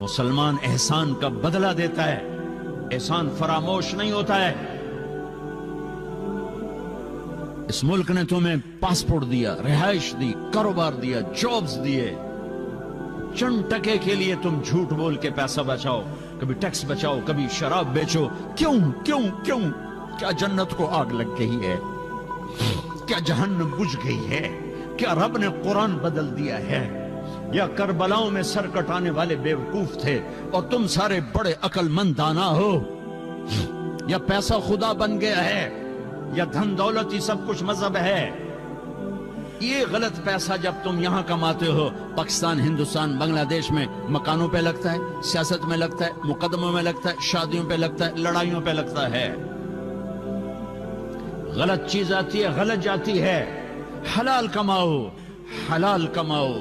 مسلمان احسان کا بدلہ دیتا ہے، احسان فراموش نہیں ہوتا ہے۔ اس ملک نے تمہیں پاسپورٹ دیا، رہائش دی، کاروبار دیا، جابز دیے، چند ٹکے کے لیے تم جھوٹ بول کے پیسہ بچاؤ، کبھی ٹیکس بچاؤ، کبھی شراب بیچو۔ کیوں کیوں کیوں؟ کیا جنت کو آگ لگ گئی ہے؟ کیا جہنم بجھ گئی ہے؟ کیا رب نے قرآن بدل دیا ہے؟ یا کربلاؤں میں سر کٹانے والے بیوقوف تھے اور تم سارے بڑے عقل مند دانا ہو؟ یا پیسہ خدا بن گیا ہے؟ یا دھن دولت ہی سب کچھ مذہب ہے؟ یہ غلط پیسہ جب تم یہاں کماتے ہو، پاکستان، ہندوستان، بنگلہ دیش میں مکانوں پہ لگتا ہے، سیاست میں لگتا ہے، مقدموں میں لگتا ہے، شادیوں پہ لگتا ہے، لڑائیوں پہ لگتا ہے۔ غلط چیز آتی ہے، غلط جاتی ہے۔ حلال کماؤ، حلال کماؤ،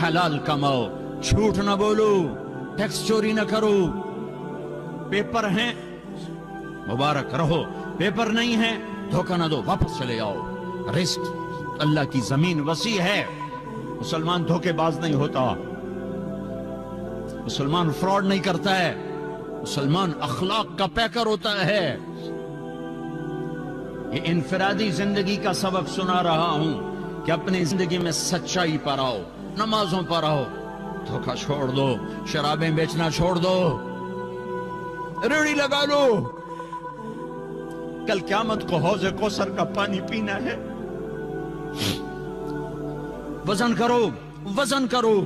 حلال کماؤ، جھوٹ نہ بولو، ٹیکس چوری نہ کرو۔ پیپر ہیں مبارک رہو، پیپر نہیں ہیں دھوکہ نہ دو، واپس چلے جاؤ۔ رزق اللہ کی زمین وسیع ہے، مسلمان دھوکے باز نہیں ہوتا، مسلمان فراڈ نہیں کرتا ہے، مسلمان اخلاق کا پیکر ہوتا ہے۔ یہ انفرادی زندگی کا سبق سنا رہا ہوں کہ اپنی زندگی میں سچائی پر آؤ، نمازوں پر آؤ، دھوکہ چھوڑ دو، شرابیں بیچنا چھوڑ دو، ریڑھی لگا لو۔ کل قیامت کو حوض کوثر کا پانی پینا ہے۔ وزن کرو، وزن کرو۔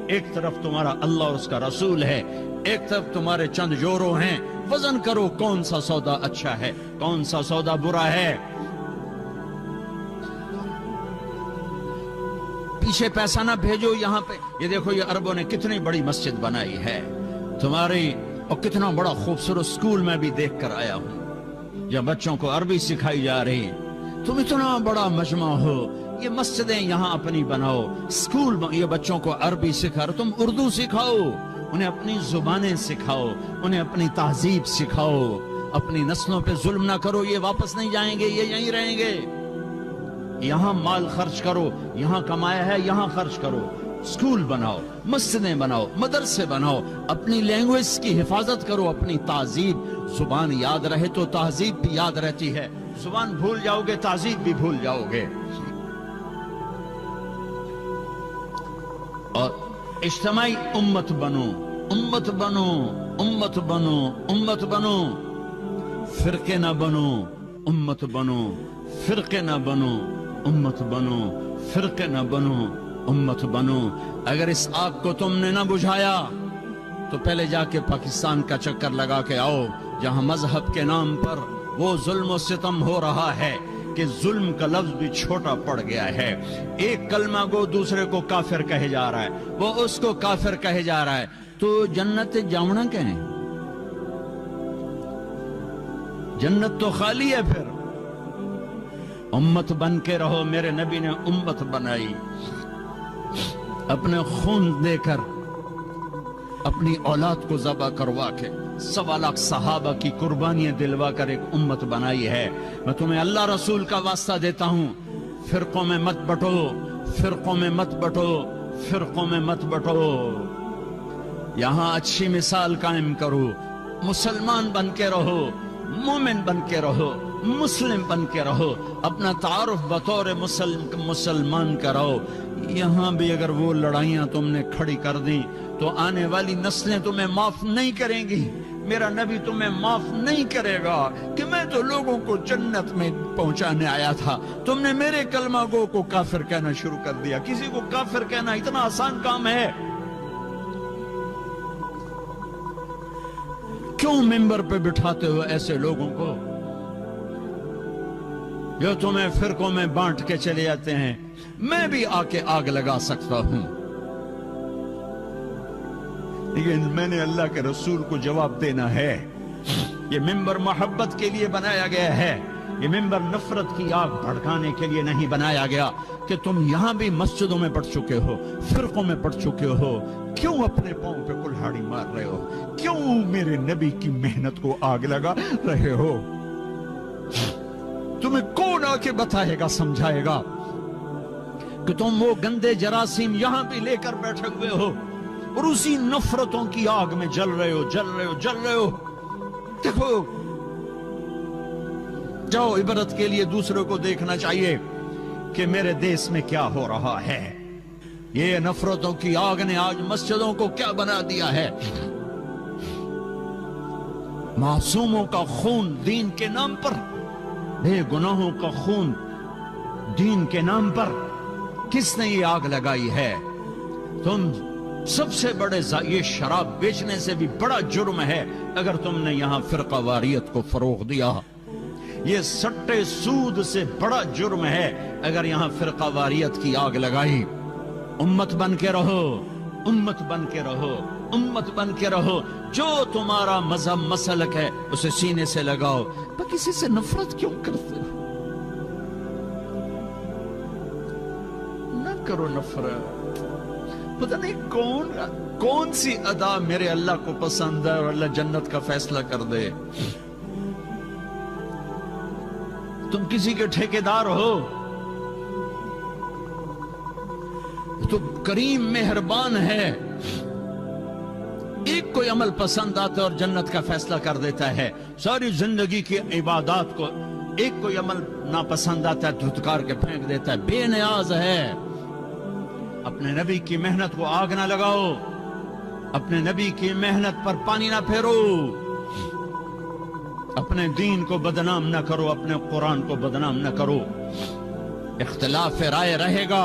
ایک طرف تمہارا اللہ اور اس کا رسول ہے، ایک طرف تمہارے چند جورو ہیں۔ وزن کرو، کون سا سودا اچھا ہے، کون سا سودا برا ہے۔ پیچھے پیسہ نہ بھیجو یہاں پہ۔ یہ دیکھو، یہ عربوں نے کتنی بڑی مسجد بنائی ہے تمہاری، اور کتنا بڑا خوبصورت سکول میں بھی دیکھ کر آیا ہوں، جب بچوں کو عربی سکھائی جا رہی۔ تم اتنا بڑا مجمع ہو، یہ مسجدیں یہاں اپنی بناؤ، سکول یہ بچوں کو عربی سکھا رہے، تم اردو سکھاؤ، انہیں اپنی زبانیں سکھاؤ، انہیں اپنی تہذیب سکھاؤ۔ اپنی نسلوں پہ ظلم نہ کرو، یہ واپس نہیں جائیں گے، یہ یہیں رہیں گے۔ یہاں مال خرچ کرو، یہاں کمایا ہے یہاں خرچ کرو۔ سکول بناؤ، مسجدیں بناؤ، مدرسے بناؤ، اپنی لینگویج کی حفاظت کرو، اپنی تہذیب۔ زبان یاد رہے تو تہذیب بھی یاد رہتی ہے، زبان بھول جاؤ گے تہذیب بھی بھول جاؤ گے۔ اور اجتماعی امت بنو، امت بنو، امت بنو، امت بنو، فرقے نہ بنو، امت بنو، فرقے نہ بنو، امت بنو، فرقے نہ بنو، امت بنو۔ اگر اس آگ کو تم نے نہ بجھایا تو پہلے جا کے پاکستان کا چکر لگا کے آؤ، جہاں مذہب کے نام پر وہ ظلم و ستم ہو رہا ہے کہ ظلم کا لفظ بھی چھوٹا پڑ گیا ہے۔ ایک کلمہ گو دوسرے کو کافر کہے جا رہا ہے، وہ اس کو کافر کہے جا رہا ہے، تو جنت جاؤنا کہیں؟ جنت تو خالی ہے۔ پھر امت بن کے رہو۔ میرے نبی نے امت بنائی، اپنے خون دے کر، اپنی اولاد کو ذبح کروا کے، 1.25 لاکھ صحابہ کی قربانیاں دلوا کر ایک امت بنائی ہے۔ میں تمہیں اللہ رسول کا واسطہ دیتا ہوں، فرقوں میں مت بٹو، فرقوں میں مت بٹو، فرقوں میں مت بٹو۔ یہاں اچھی مثال قائم کرو، مسلمان بن کے رہو، مومن بن کے رہو، مسلم بن کے رہو، اپنا تعارف بطور مسلمان کرو۔ یہاں بھی اگر وہ لڑائیاں تم نے کھڑی کر دیں تو آنے والی نسلیں تمہیں معاف نہیں کریں گی۔ میرا نبی تمہیں معاف نہیں کرے گا کہ میں تو لوگوں کو جنت میں پہنچانے آیا تھا، تم نے میرے کلمہ گو کو کافر کہنا شروع کر دیا۔ کسی کو کافر کہنا اتنا آسان کام ہے؟ کیوں ممبر پہ بٹھاتے ہو ایسے لوگوں کو جو تمہیں فرقوں میں بانٹ کے چلے جاتے ہیں؟ میں بھی آ کے آگ لگا سکتا ہوں، لیکن میں نے اللہ کے رسول کو جواب دینا ہے۔ یہ ممبر محبت کے لیے بنایا گیا ہے، یہ ممبر نفرت کی آگ بھڑکانے کے لیے نہیں بنایا گیا کہ تم یہاں بھی مسجدوں میں پڑھ چکے ہو، فرقوں میں پڑھ چکے ہو، کیوں اپنے پاؤں پہ کلہاڑی مار رہے ہو؟ کیوں میرے نبی کی محنت کو آگ لگا رہے ہو؟ تمہیں کون آ کے بتائے گا، سمجھائے گا کہ تم وہ گندے جراثیم یہاں بھی لے کر بیٹھے ہوئے ہو؟ اور اسی نفرتوں کی آگ میں جل رہے ہو جل رہے ہو جل رہے ہو. دیکھو جاؤ عبرت کے لیے دوسروں کو دیکھنا چاہیے کہ میرے دیس میں کیا ہو رہا ہے. یہ نفرتوں کی آگ نے آج مسجدوں کو کیا بنا دیا ہے. معصوموں کا خون دین کے نام پر, بے گناہوں کا خون دین کے نام پر کس نے یہ آگ لگائی ہے؟ تم سب سے بڑے یہ شراب بیچنے سے بھی بڑا جرم ہے اگر تم نے یہاں فرقہ واریت کو فروغ دیا. یہ سٹے سود سے بڑا جرم ہے اگر یہاں فرقہ واریت کی آگ لگائی. امت بن کے رہو, امت بن کے رہو, امت بن کے رہو. جو تمہارا مذہب مسلک ہے اسے سینے سے لگاؤ. پر کسی سے نفرت کیوں کرتے ہو؟ نہ کرو نفرت. پتہ نہیں کون سی ادا میرے اللہ کو پسند ہے اور اللہ جنت کا فیصلہ کر دے. تم کسی کے ٹھیکیدار ہو تو کریم مہربان ہے, ایک کوئی عمل پسند آتا ہے اور جنت کا فیصلہ کر دیتا ہے. ساری زندگی کی عبادات کو ایک کوئی عمل ناپسند آتا ہے دھتکار کے پھینک دیتا ہے. بے نیاز ہے. اپنے نبی کی محنت کو آگ نہ لگاؤ, اپنے نبی کی محنت پر پانی نہ پھیرو, اپنے دین کو بدنام نہ کرو, اپنے قرآن کو بدنام نہ کرو. اختلاف رائے رہے گا,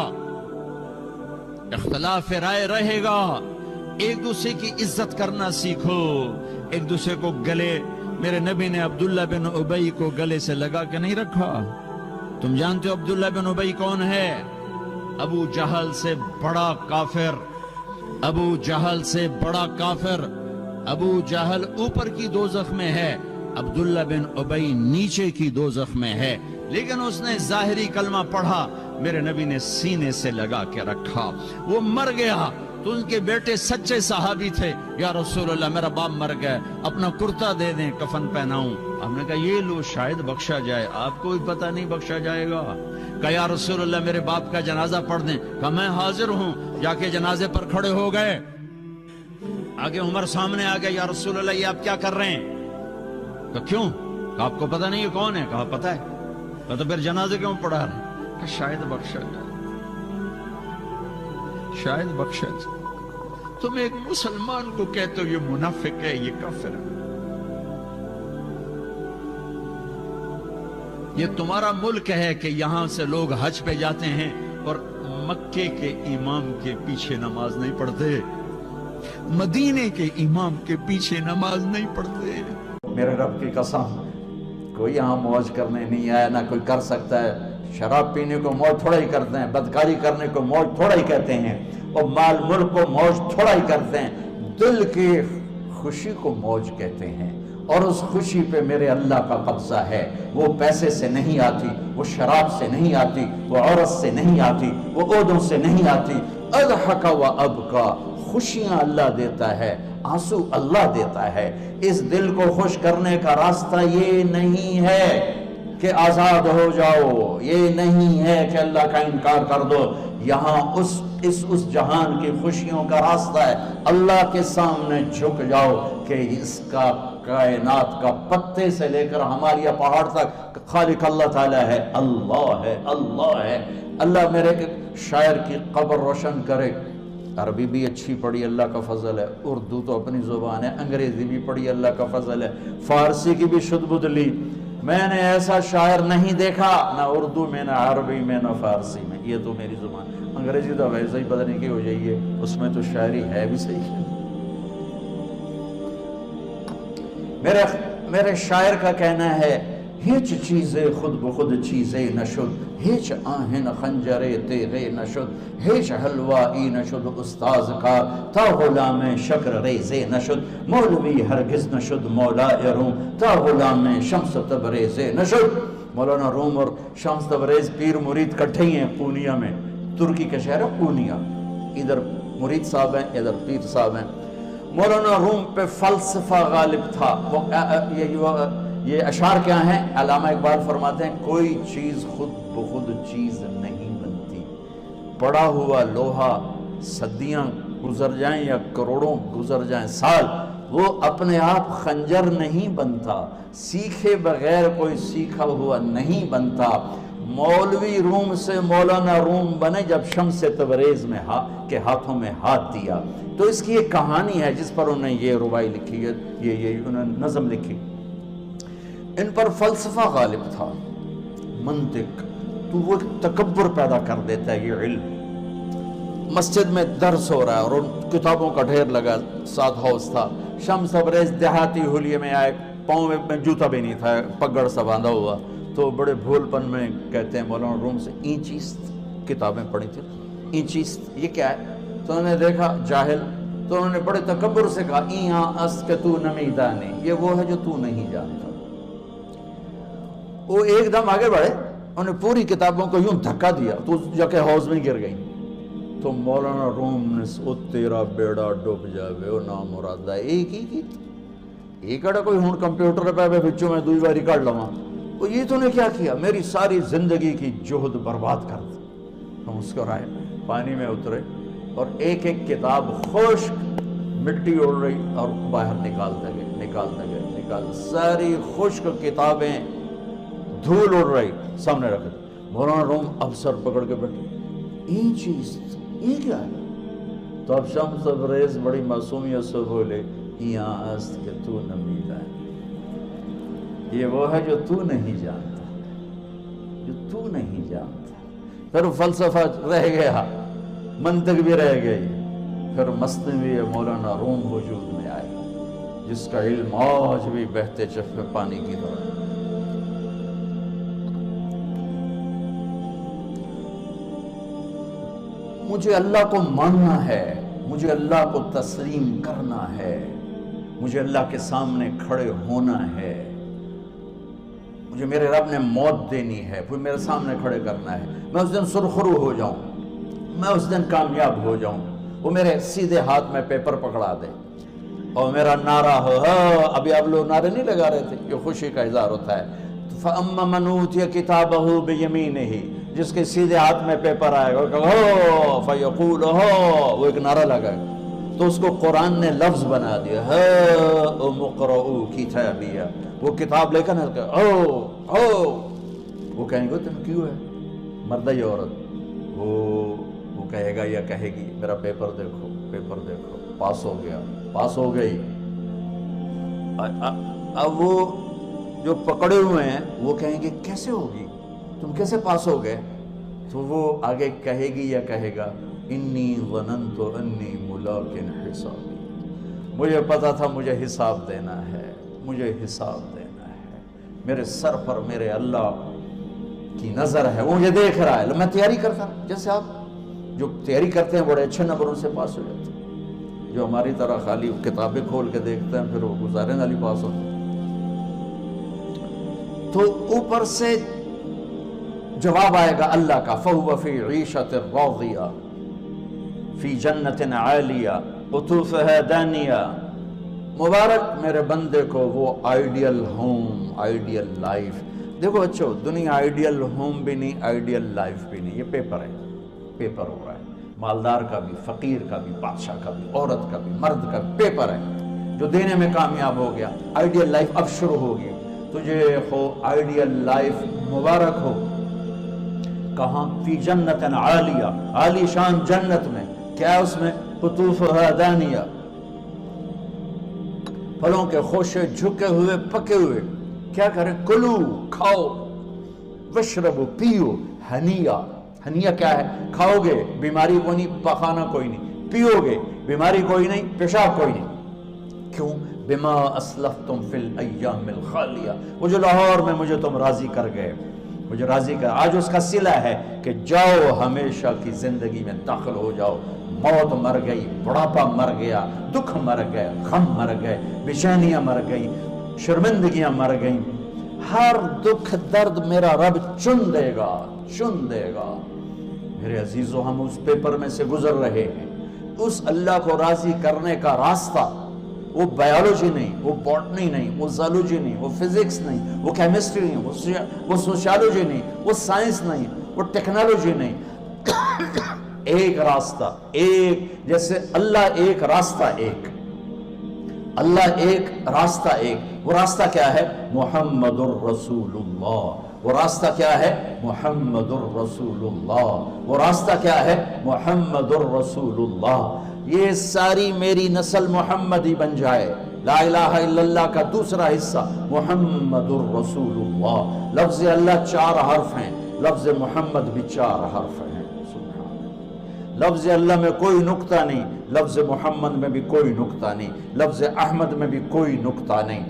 اختلاف رائے رہے گا. ایک دوسرے کی عزت کرنا سیکھو. ایک دوسرے کو گلے, میرے نبی نے عبداللہ بن ابی کو گلے سے لگا کے نہیں رکھا. تم جانتے ہو عبداللہ بن ابی کون ہے؟ ابو جہل سے بڑا کافر, ابو جہل سے بڑا کافر. ابو جہل اوپر کی دوزخ میں ہے, عبداللہ بن ابی نیچے کی دوزخ میں ہے. لیکن اس نے ظاہری کلمہ پڑھا, میرے نبی نے سینے سے لگا کے رکھا. وہ مر گیا تو ان کے بیٹے سچے صحابی تھے. یا رسول اللہ میرا باپ مر گیا, اپنا کرتا دے دیں کفن پہناؤں. ہم نے کہا یہ لو شاید بخشا جائے. آپ کو بھی پتہ نہیں بخشا جائے گا. کہا یا رسول اللہ میرے باپ کا جنازہ پڑھ دیں. کہا میں حاضر ہوں. جا کے جنازے پر کھڑے ہو گئے. آگے عمر سامنے آ گیا, یا رسول اللہ یہ آپ کیا کر رہے ہیں؟ کہا کیوں؟ کہا آپ کو پتہ نہیں یہ کون ہے؟ کہا پتہ ہے. کہا تو پھر جنازے کیوں پڑھا رہے ہیں؟ کہ شاید بخشا جائے, شاید بخشا جائے. تم ایک مسلمان کو کہتے ہو یہ منافق ہے, یہ کافر ہے. یہ تمہارا ملک ہے کہ یہاں سے لوگ حج پہ جاتے ہیں اور مکے کے امام کے پیچھے نماز نہیں پڑھتے, مدینے کے امام کے پیچھے نماز نہیں پڑھتے. میرے رب کی قسم, کوئی یہاں موج کرنے نہیں آیا, نہ کوئی کر سکتا ہے. شراب پینے کو موج تھوڑا ہی کرتے ہیں, بدکاری کرنے کو موج تھوڑا ہی کہتے ہیں, اور مال ملک کو موج تھوڑا ہی کرتے ہیں. دل کی خوشی کو موج کہتے ہیں, اور اس خوشی پہ میرے اللہ کا قبضہ ہے. وہ پیسے سے نہیں آتی, وہ شراب سے نہیں آتی, وہ عورت سے نہیں آتی, وہ عہدوں سے نہیں آتی. اضحک و ابکا, خوشیاں اللہ دیتا ہے, آنسو اللہ دیتا ہے. اس دل کو خوش کرنے کا راستہ یہ نہیں ہے کہ آزاد ہو جاؤ, یہ نہیں ہے کہ اللہ کا انکار کر دو. یہاں اس جہان کی خوشیوں کا راستہ ہے اللہ کے سامنے جھک جاؤ کہ اس کا کائنات کا پتے سے لے کر ہمالیہ پہاڑ تک خالق اللہ تعالیٰ ہے, اللہ ہے, اللہ ہے. اللہ میرے شاعر کی قبر روشن کرے. عربی بھی اچھی پڑھی, اللہ کا فضل ہے. اردو تو اپنی زبان ہے, انگریزی بھی پڑھی, اللہ کا فضل ہے. فارسی کی بھی شد بد لی. میں نے ایسا شاعر نہیں دیکھا, نہ اردو میں, نہ عربی میں, نہ فارسی میں. یہ تو میری زبان. انگریزی تو ویسے ہی پتہ نہیں کی ہو جائیے, اس میں تو شاعری ہے بھی صحیح ہے. میرے شاعر کا کہنا ہے, ہیچ چیزیں خود بخود چیزیں نشد, ہیچ آہن خنجرے تیغے نشد, ہیچ حلوائی نشد استاذ کا, تا غلام شکر ریزے نشد, مولوی ہرگز نشد مولا روم, تا غلام شمس تبریز نشد. مولانا روم اور شمس تبریز پیر مرید کٹھے ہی ہیں پونیا میں. ترکی کا شہر ہے پونیا, ادھر مرید صاحب ہیں, ادھر پیر صاحب ہیں. مولانا روم پہ فلسفہ غالب تھا. یہ اشعار کیا ہیں؟ علامہ اقبال فرماتے ہیں, کوئی چیز خود بخود چیز نہیں بنتی, پڑا ہوا لوہا صدیاں گزر جائیں یا کروڑوں گزر جائیں سال، وہ اپنے آپ خنجر نہیں بنتا، سیکھے بغیر کوئی سیکھا ہوا نہیں بنتا۔ مولوی روم سے مولانا روم بنے جب شمس تبریز میں کے ہاتھوں میں ہاتھ دیا۔ تو اس کی ایک کہانی ہے جس پر انہوں نے یہ ربائی لکھی ہے، یہ انہوں نے نظم لکھی۔ ان پر فلسفہ غالب تھا، منطق، تو وہ تکبر پیدا کر دیتا ہے یہ علم۔ مسجد میں درس ہو رہا ہے اور ان کتابوں کا ڈھیر لگا، ساتھ ہاؤس تھا، شمس تبریز دیہاتی حلیے میں آئے، پاؤں میں جوتا بھی نہیں تھا، پگڑ سا باندھا ہوا، تو بڑے بھول پن میں کہتے ہیں مولانا روم سے، اینچیست کتابیں پڑھی تھی، اینچیست یہ کیا ہے؟ تو انہوں نے دیکھا جاہل، تو انہوں نے بڑے تکبر سے کہا ایہاں اس کہ تو نمیدانی، یہ وہ ہے جو تو نہیں جانتا۔ وہ ایک دم آگے بڑھے، انہوں نے پوری کتابوں کو یوں دھکا دیا تو جا کے حوض میں گر گئی۔ تو مولانا روم نے او تیرا بیڑا ڈوب جاوے او نام مراد ہے ایک ہی کی ایک اڑا کوئی ہون کمپیوٹر پہ بچوں میں دوئی باری کر لواں، وہ یہ تو نے کیا کیا، میری ساری زندگی کی جہد برباد کر دی۔ ہم مسکرائے، پانی میں اترے اور ایک ایک کتاب خشک مٹی اڑ رہی اور باہر نکالتے گئے، ساری خشک کتابیں دھول اڑ رہی سامنے رکھ دی۔ مولانا روم اب سر پکڑ کے بیٹھے، این چیز یہ کیا ہے؟ تو اب شمس تبریز بڑی معصومیت سے بولے یہاں است کہ تو نمیدانی، یہ وہ ہے جو تو نہیں جانتا، جو تو نہیں جانتا۔ پھر فلسفہ رہ گیا، منطق بھی رہ گئی، پھر مثنوی مولانا روم وجود میں آئی جس کا علم آج بھی بہتے چشمے پانی کی طرح۔ مجھے اللہ کو ماننا ہے، مجھے اللہ کو تسلیم کرنا ہے، مجھے اللہ کے سامنے کھڑے ہونا ہے، مجھے میرے رب نے موت دینی ہے، پھر میرے سامنے کھڑے کرنا ہے، میں اس دن سرخرو ہو جاؤں، میں اس دن کامیاب ہو جاؤں، وہ میرے سیدھے ہاتھ میں پیپر پکڑا دے اور میرا نعرہ ہو، ابھی آپ لوگ نعرے نہیں لگا رہے تھے، یہ خوشی کا اظہار ہوتا ہے۔ فَأَمَّا مَنْ أُوتِيَ كِتَابَهُ بِيَمِينِهِ، جس کے سیدھے ہاتھ میں پیپر آئے گا ہو فیقول ہو، وہ ایک نعرہ لگائے گا، تو اس کو قرآن نے لفظ بنا دیا، ہو مقرؤ کتابیہ، وہ کتاب لے کر ہو، وہ کہیں گے تم کیوں ہے مرد یا عورت، وہ کہے گا یا کہے گی میرا پیپر دیکھو، پیپر دیکھو، پاس ہو گیا، پاس ہو گئی۔ اب وہ جو پکڑے ہوئے ہیں وہ کہیں گے کیسے ہوگی، تم کیسے پاس ہو گئے؟ تو وہ آگے کہے گی یا کہے گا انی ظننت انی ملاق حسابی، مجھے پتا تھا مجھے حساب دینا ہے، مجھے حساب دینا ہے، میرے سر پر میرے اللہ کی نظر ہے، وہ مجھے دیکھ رہا ہے، میں تیاری کرتا، جیسے آپ جو تیاری کرتے ہیں بڑے اچھے نمبروں سے پاس ہو جاتے ہیں، جو ہماری طرح خالی کتابیں کھول کے دیکھتے ہیں پھر وہ گزارے والی پاس ہوتے ہیں۔ تو اوپر سے جواب آئے گا اللہ کا، فَهُوَ فِي عِيشَةٍ رَاضِيَةٍ فِي جَنَّةٍ عَالِيَةٍ قُطُوفُهَا دَانِيَةٌ، مبارک میرے بندے کو وہ آئیڈیل ہوم، آئیڈیل لائف۔ دیکھو بچو، دنیا آئیڈیل ہوم بھی نہیں، آئیڈیل لائف بھی نہیں، یہ پیپر ہے، پیپر ہو رہا ہے، مالدار کا بھی، فقیر کا بھی، بادشاہ کا بھی، عورت کا بھی، مرد کا بھی پیپر ہے، جو دینے میں کامیاب ہو گیا، آئیڈیل لائف اب شروع ہوگی، تجھے ہو آئیڈیل لائف مبارک ہو۔ کہاں؟ فی جنت عالیہ، عالی شان جنت میں، کیا اس میں؟ قطوفہا دانیہ، پھلوں کے خوشے جھکے ہوئے پکے ہوئے، کیا کریں؟ کلو، کھاؤ، وشربو، پیو، ہنیہ، ہنیہ کیا ہے؟ کھاؤ گے بیماری کوئی نہیں، پخانہ کوئی نہیں، پیو گے بیماری کوئی نہیں، پیشاب کوئی نہیں، کیوں؟ بما اسلفتم فی الایام الخالیہ، وہ جو لاہور میں مجھے تم راضی کر گئے، مجھے راضی کر، آج اس کا صلہ ہے کہ جاؤ ہمیشہ کی زندگی میں داخل ہو جاؤ، موت مر گئی، بڑھاپا مر گیا، دکھ مر گئے، غم مر گئے، بے چینیاں مر گئی، شرمندگیاں مر گئیں، ہر دکھ درد میرا رب چن دے گا، چن دے گا۔ میرے عزیزو، ہم اس پیپر میں سے گزر رہے ہیں، اس اللہ کو راضی کرنے کا راستہ، وہ بایولوجی نہیں، وہ باٹنی نہیں، وہ زالوجی نہیں، وہ فزکس نہیں، وہ کیمسٹری نہیں، وہ سوشیالوجی نہیں، وہ سائنس نہیں، وہ ٹیکنالوجی نہیں، ایک راستہ، ایک، جیسے اللہ ایک راستہ ایک، اللہ ایک راستہ ایک، وہ راستہ کیا ہے؟ محمد الرسول اللہ۔ وہ راستہ کیا ہے؟ محمد الرسول اللہ۔ وہ راستہ کیا ہے؟ محمد الرسول اللہ۔ یہ ساری میری نسل محمدی بن جائے۔ لا الہ الا اللہ کا دوسرا حصہ محمد الرسول اللہ۔ لفظ اللہ 4 حرف ہیں، لفظ محمد بھی 4 حرف ہیں۔ سبحان اللہ۔ لفظ اللہ میں کوئی نقطہ نہیں، لفظ محمد میں بھی کوئی نقطہ نہیں، لفظ احمد میں بھی کوئی نقطہ نہیں۔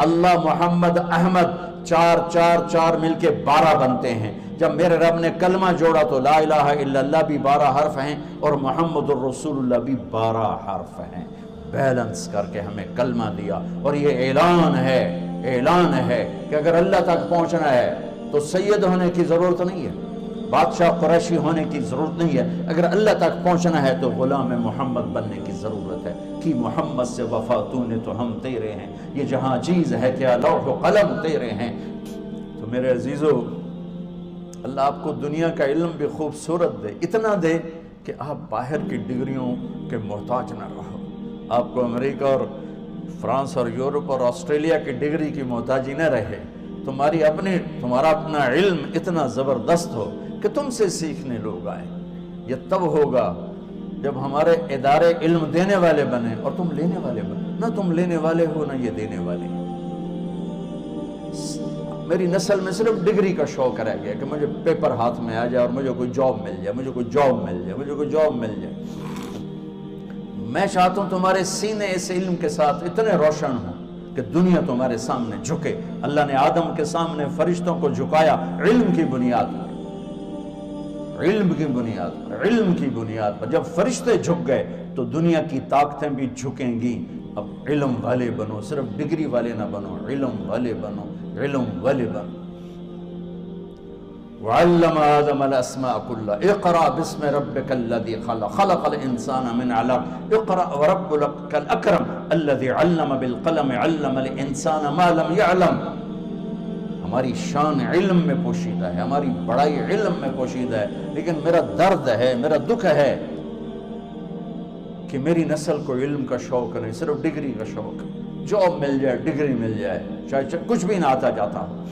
اللہ، محمد، احمد 4 4 4 مل کے 12 بنتے ہیں۔ جب میرے رب نے کلمہ جوڑا تو لا الہ الا اللہ بھی 12 حرف ہیں اور محمد الرسول اللہ بھی 12 حرف ہیں۔ بیلنس کر کے ہمیں کلمہ دیا، اور یہ اعلان ہے کہ اگر اللہ تک پہنچنا ہے تو سید ہونے کی ضرورت نہیں ہے، بادشاہ قریشی ہونے کی ضرورت نہیں ہے۔ اگر اللہ تک پہنچنا ہے تو غلام محمد بننے کی ضرورت ہے کہ محمد سے وفا تو نے تو ہم تیرے ہیں، یہ جہاں چیز ہے کیا لوح و قلم تیرے ہیں۔ تو میرے عزیزو، اللہ آپ کو دنیا کا علم بھی خوبصورت دے، اتنا دے کہ آپ باہر کی ڈگریوں کے محتاج نہ رہو، آپ کو امریکہ اور فرانس اور یورپ اور آسٹریلیا کی ڈگری کی محتاجی نہ رہے، تمہارا اپنا علم اتنا زبردست ہو کہ تم سے سیکھنے لوگ آئیں۔ یہ تب ہوگا جب ہمارے ادارے علم دینے والے بنے اور تم لینے والے بنے، نہ تم لینے والے ہو نہ یہ دینے والے۔ میری نسل میں صرف ڈگری کا شوق رہ گیا کہ مجھے پیپر ہاتھ میں آ جائے اور مجھے کوئی جاب مل جائے، مجھے کوئی جاب مل جائے۔ میں چاہتا ہوں تمہارے سینے اس علم کے ساتھ اتنے روشن ہوں کہ دنیا تمہارے سامنے جھکے۔ اللہ نے آدم کے سامنے فرشتوں کو جھکایا علم کی بنیاد پر، علم کی بنیاد پر۔ جب فرشتے جھک گئے تو دنیا کی طاقتیں بھی جھکیں گی۔ اب علم والے بنو، صرف ڈگری والے نہ بنو، علم والے بنو۔ وعلم آدم الاسماء كلها اقرأ باسم ربك الذي خلق الانسان من علق اقرأ وربك الاكرم الذي علم بالقلم علم الانسان ما لم يعلم۔ ہماری شان علم میں پوشیدہ ہے، ہماری بڑائی علم میں پوشیدہ ہے، لیکن میرا درد ہے، میرا دکھ ہے کہ میری نسل کو علم کا شوق نہیں، صرف ڈگری کا شوق۔ جاب مل جائے، ڈگری مل جائے، چاہے کچھ بھی نہ آتا جاتا ہو۔